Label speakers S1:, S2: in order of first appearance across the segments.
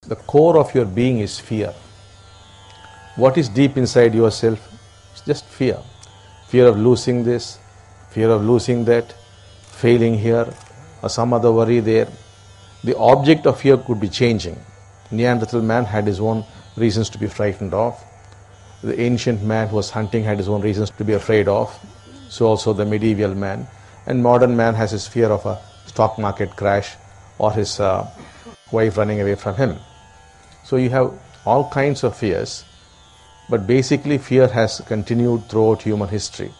S1: The core of your being is fear. What is deep inside yourself? It's just fear. Fear of losing this, fear of losing that, failing here, or some other worry there. The object of fear could be changing. Neanderthal man had his own reasons to be frightened of. The ancient man who was hunting had his own reasons to be afraid of. So also the medieval man. And modern man has his fear of a stock market crash or his wife running away from him. So you have all kinds of fears, but basically fear has continued throughout human history.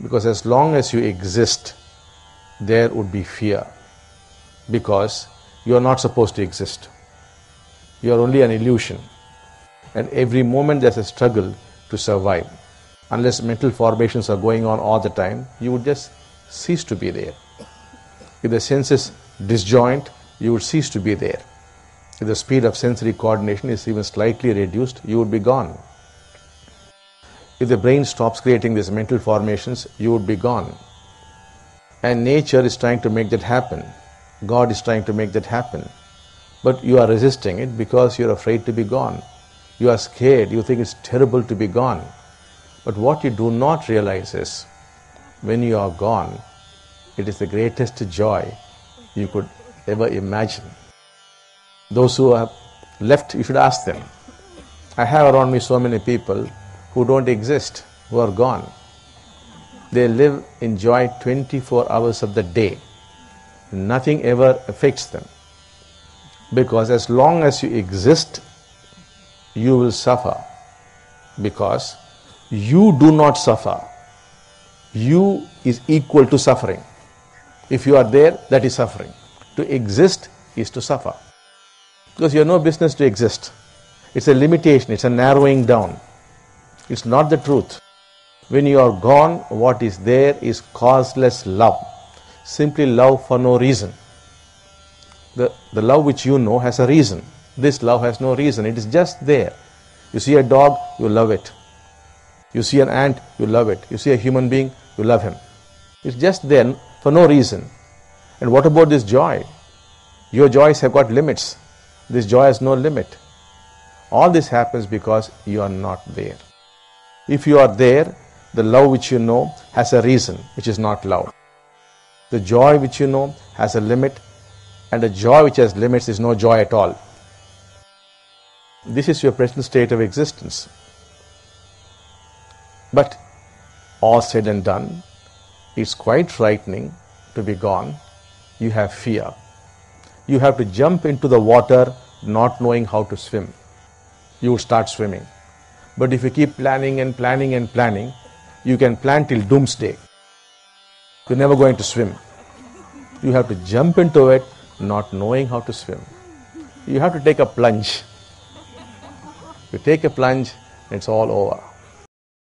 S1: Because as long as you exist, there would be fear. Because you are not supposed to exist. You are only an illusion. And every moment there's a struggle to survive. Unless mental formations are going on all the time, you would just cease to be there. If the senses disjoint, you would cease to be there. If the speed of sensory coordination is even slightly reduced, you would be gone. If the brain stops creating these mental formations, you would be gone. And nature is trying to make that happen. God is trying to make that happen. But you are resisting it because you are afraid to be gone. You are scared, you think it's terrible to be gone. But what you do not realize is, when you are gone, it is the greatest joy you could ever imagine. Those who have left, you should ask them. I have around me so many people who don't exist, who are gone. They live in joy 24 hours of the day. Nothing ever affects them. Because as long as you exist, you will suffer. Because you do not suffer. You is equal to suffering. If you are there, that is suffering. To exist is to suffer. Because you have no business to exist. It's a limitation, it's a narrowing down. It's not the truth. When you are gone, what is there is causeless love. Simply love for no reason. The love which you know has a reason. This love has no reason. It is just there. You see a dog, you love it. You see an ant, you love it. You see a human being, you love him. It's just there for no reason. And what about this joy? Your joys have got limits. This joy has no limit. All this happens because you are not there. If you are there, the love which you know has a reason, which is not love. The joy which you know has a limit, and a joy which has limits is no joy at all. This is your present state of existence. But all said and done, it's quite frightening to be gone. You have fear. You have to jump into the water not knowing how to swim. You would start swimming. But if you keep planning and planning and planning, you can plan till doomsday. You're never going to swim. You have to jump into it not knowing how to swim. You have to take a plunge. You take a plunge, it's all over.